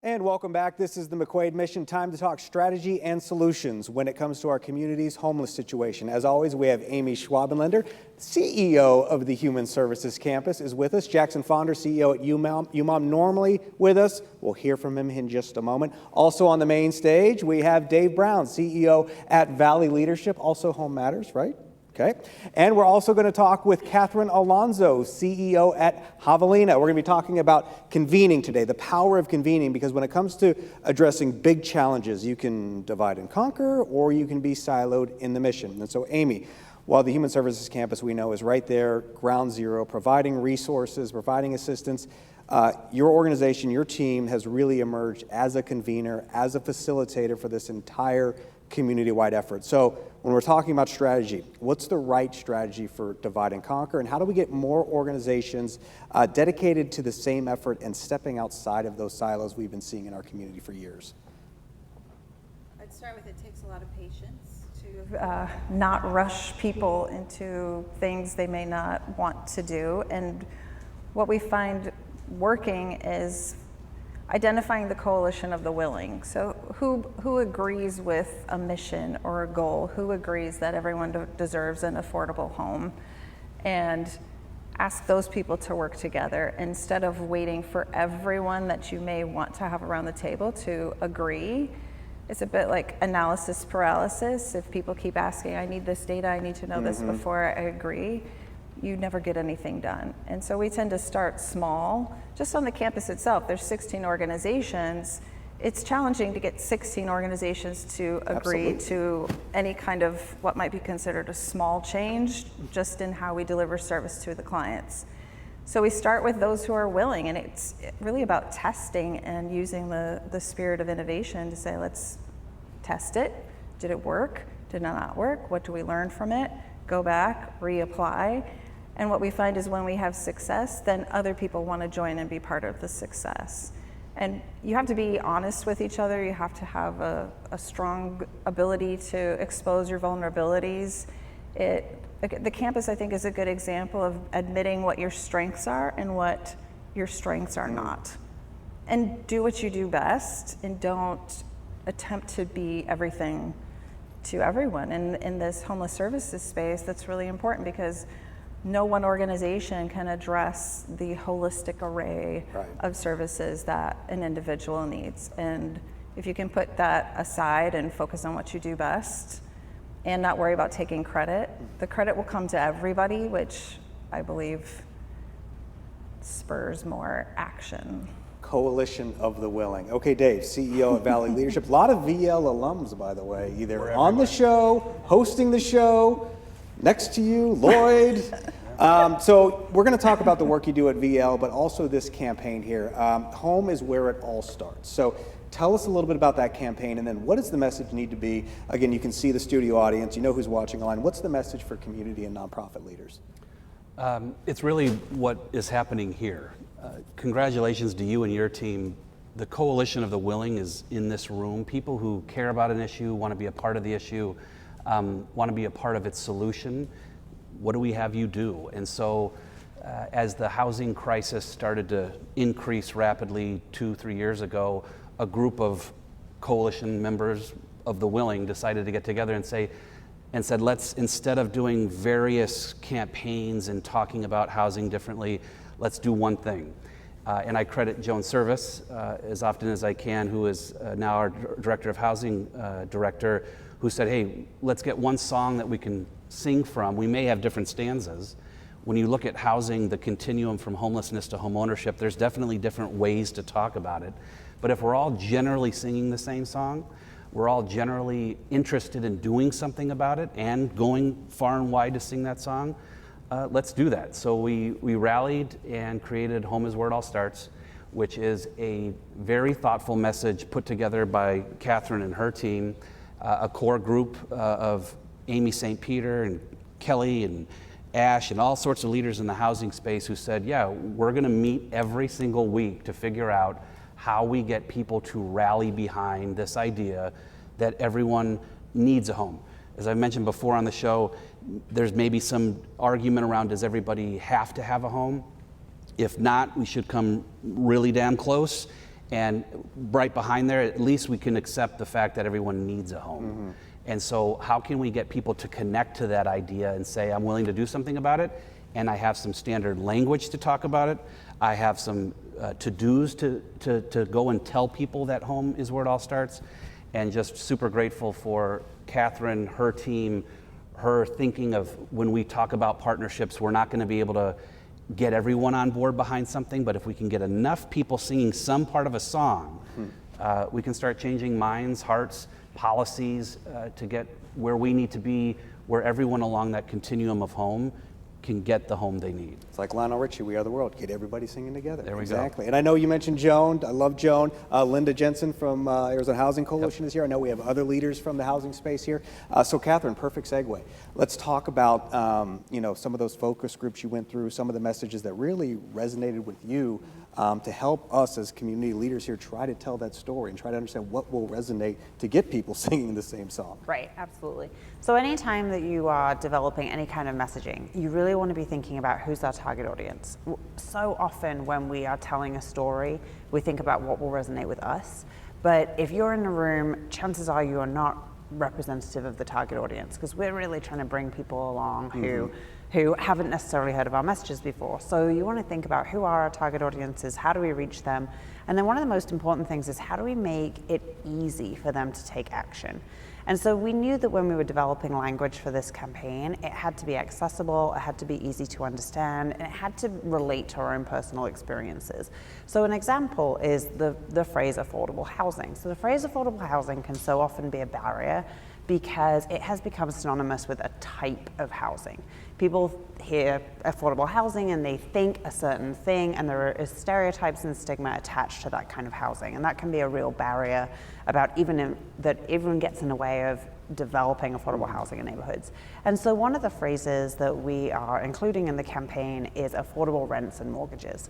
And welcome back. This is the McQuaid Mission. Time to talk strategy and solutions when it comes to our community's homeless situation. As always, we have Amy Schwabenländer, CEO of the Human Services Campus, is with us. Jackson Fonder, CEO at UMOM, normally with us. We'll hear from him in just a moment. Also on the main stage, we have Dave Brown, CEO at Valley Leadership, also Home Matters, right? Okay. And we're also going to talk with Catherine Alonzo, CEO at Javelina. We're going to be talking about convening today, the power of convening, because when it comes to addressing big challenges, you can divide and conquer, or you can be siloed in the mission. And so, Amy, while the Human Services Campus we know is right there, ground zero, providing resources, providing assistance, your organization, your team has really emerged as a convener, as a facilitator for this entire community-wide effort. So when we're talking about strategy, what's the right strategy for divide and conquer, and how do we get more organizations dedicated to the same effort and stepping outside of those silos we've been seeing in our community for years? I'd start with it takes a lot of patience to not rush people into things they may not want to do. And what we find working is identifying the coalition of the willing. So who agrees with a mission or a goal? Who agrees that everyone deserves an affordable home? And ask those people to work together instead of waiting for everyone that you may want to have around the table to agree. It's a bit like analysis paralysis. If people keep asking, I need this data, I need to know this before I agree, you never get anything done. And so we tend to start small. Just on the campus itself, there's 16 organizations. It's challenging to get 16 organizations to agree to any kind of what might be considered a small change just in how we deliver service to the clients. So we start with those who are willing, and it's really about testing and using the spirit of innovation to say, let's test it. Did it work? Did it not work? What do we learn from it? Go back, reapply. And what we find is when we have success, then other people want to join and be part of the success. And you have to be honest with each other. You have to have a strong ability to expose your vulnerabilities. The campus, I think, is a good example of admitting what your strengths are and what your strengths are not. And do what you do best, and don't attempt to be everything to everyone. And in this homeless services space, that's really important because no one organization can address the holistic array of services that an individual needs. And if you can put that aside and focus on what you do best and not worry about taking credit, the credit will come to everybody, which I believe spurs more action. Coalition of the willing. Okay, Dave, CEO at Valley Leadership. A lot of VL alums, by the way, either on the show, hosting the show, next to you, Lloyd. So we're going to talk about the work you do at VL, but also this campaign here. Home is where it all starts. So tell us a little bit about that campaign, and then what does the message need to be? Again, you can see the studio audience. You know who's watching online. What's the message for community and nonprofit leaders? It's really what is happening here. Congratulations to you and your team. The coalition of the willing is in this room. People who care about an issue, want to be a part of the issue, want to be a part of its solution. What do we have you do? And so as the housing crisis started to increase rapidly 2-3 years ago, a group of coalition members of the willing decided to get together and said, let's, instead of doing various campaigns and talking about housing differently, let's do one thing. And I credit Joan Service as often as I can, who is now our Director of Housing Director, who said, hey, let's get one song that we can sing from. We may have different stanzas. When you look at housing, the continuum from homelessness to home ownership, there's definitely different ways to talk about it. But if we're all generally singing the same song, we're all generally interested in doing something about it and going far and wide to sing that song, let's do that. So we rallied and created Home is Where It All Starts, which is a very thoughtful message put together by Catherine and her team, a core group of Amy St. Peter and Kelly and Ash and all sorts of leaders in the housing space who said, yeah, we're going to meet every single week to figure out how we get people to rally behind this idea that everyone needs a home. As I mentioned before on the show, there's maybe some argument around, does everybody have to have a home? If not, we should come really damn close And right behind there, at least we can accept the fact that everyone needs a home. And so how can we get people to connect to that idea and say, I'm willing to do something about it, and I have some standard language to talk about it. I have some to-dos to go and tell people that home is where it all starts. And just super grateful for Catherine, her team, her thinking of when we talk about partnerships, we're not going to be able to get everyone on board behind something, but if we can get enough people singing some part of a song, we can start changing minds, hearts, policies to get where we need to be, where everyone along that continuum of home can get the home they need. It's like Lionel Richie, We Are the World. Get everybody singing together. There we go. Exactly. And I know you mentioned Joan. I love Joan. Linda Jensen from Arizona Housing Coalition is here. I know we have other leaders from the housing space here. So Catherine, perfect segue. Let's talk about some of those focus groups you went through, some of the messages that really resonated with you to help us as community leaders here try to tell that story and try to understand what will resonate to get people singing the same song. Right, absolutely. So anytime that you are developing any kind of messaging, you really want to be thinking about who's our target audience. So often when we are telling a story, we think about what will resonate with us. But if you're in a room, chances are you are not representative of the target audience, because we're really trying to bring people along who haven't necessarily heard of our messages before. So you want to think about who are our target audiences, how do we reach them? And then one of the most important things is how do we make it easy for them to take action? And so we knew that when we were developing language for this campaign, it had to be accessible, it had to be easy to understand, and it had to relate to our own personal experiences. So an example is the phrase affordable housing. So the phrase affordable housing can so often be a barrier because it has become synonymous with a type of housing. People hear affordable housing and they think a certain thing, and there are stereotypes and stigma attached to that kind of housing, and that can be a real barrier that even gets in the way of developing affordable housing in neighborhoods. And so one of the phrases that we are including in the campaign is affordable rents and mortgages.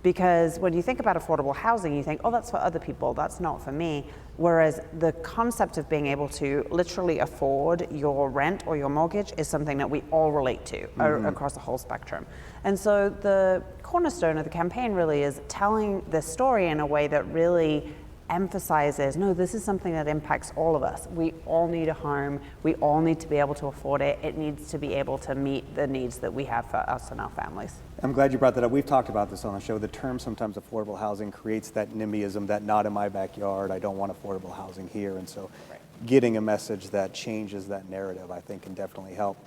Because when you think about affordable housing, you think, oh, that's for other people, that's not for me. Whereas the concept of being able to literally afford your rent or your mortgage is something that we all relate to across the whole spectrum. And so the cornerstone of the campaign really is telling this story in a way that really emphasizes, no, this is something that impacts all of us. We all need a home. We all need to be able to afford it. It needs to be able to meet the needs that we have for us and our families. I'm glad you brought that up. We've talked about this on the show. The term sometimes affordable housing creates that NIMBYism, that not in my backyard, I don't want affordable housing here. And so getting a message that changes that narrative, I think, can definitely help.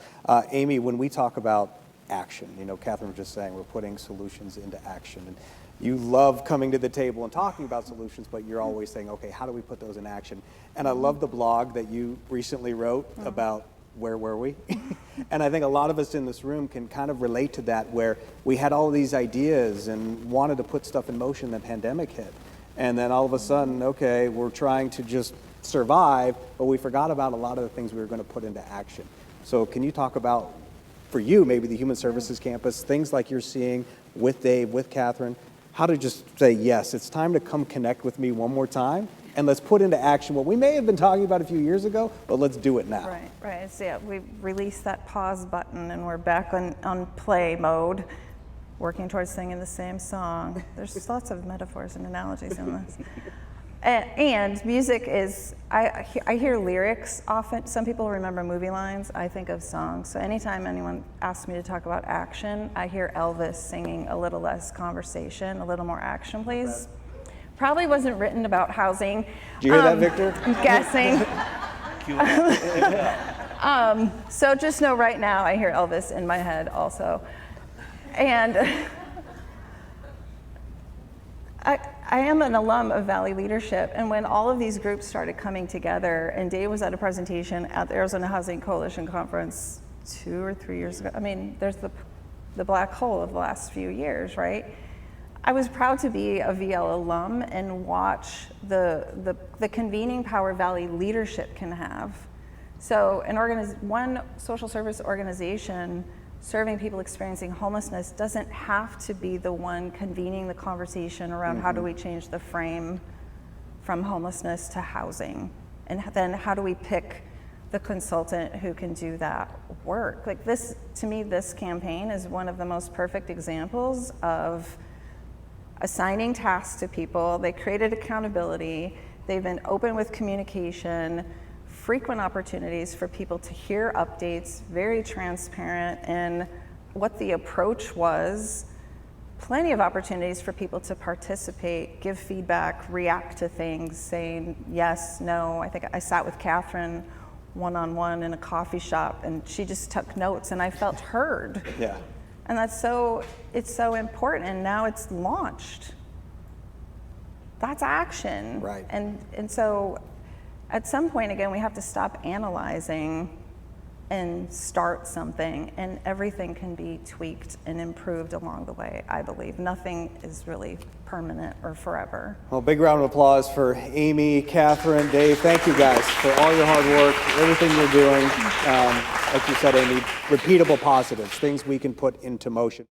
Amy, when we talk about action, Catherine was just saying we're putting solutions into action. And you love coming to the table and talking about solutions, but you're always saying, okay, how do we put those in action? And I love the blog that you recently wrote about where were we? And I think a lot of us in this room can kind of relate to that, where we had all these ideas and wanted to put stuff in motion, the pandemic hit. And then all of a sudden, okay, we're trying to just survive, but we forgot about a lot of the things we were going to put into action. So can you talk about, for you, maybe the Human Services Campus, things like you're seeing with Dave, with Catherine, how to just say, yes, it's time to come connect with me one more time, and let's put into action what we may have been talking about a few years ago, but let's do it now. Right. So yeah, we released that pause button and we're back on play mode, working towards singing the same song. There's lots of metaphors and analogies in this. And music is, I hear lyrics often. Some people remember movie lines. I think of songs. So anytime anyone asks me to talk about action, I hear Elvis singing a little less conversation, a little more action, please. Probably wasn't written about housing. Do you hear that, Victor? I'm guessing. So just know right now I hear Elvis in my head also. And I am an alum of Valley Leadership, and when all of these groups started coming together, and Dave was at a presentation at the Arizona Housing Coalition Conference 2 or 3 years ago. I mean, there's the black hole of the last few years, right? I was proud to be a VL alum and watch the convening power Valley Leadership can have. So one social service organization serving people experiencing homelessness doesn't have to be the one convening the conversation around how do we change the frame from homelessness to housing, and then how do we pick the consultant who can do that work. Like this, to me, this campaign is one of the most perfect examples of assigning tasks to people. They created accountability. They've been open with communication, frequent opportunities for people to hear updates, very transparent in what the approach was, plenty of opportunities for people to participate, give feedback, react to things, saying yes, no. I think I sat with Catherine one-on-one in a coffee shop, and she just took notes, and I felt heard. Yeah. And it's so important, and now it's launched. That's action. Right. And so at some point, again, we have to stop analyzing and start something, and everything can be tweaked and improved along the way, I believe. Nothing is really permanent or forever. Well, big round of applause for Amy, Catherine, Dave. Thank you guys for all your hard work, everything you're doing. Like you said, Amy, repeatable positives, things we can put into motion.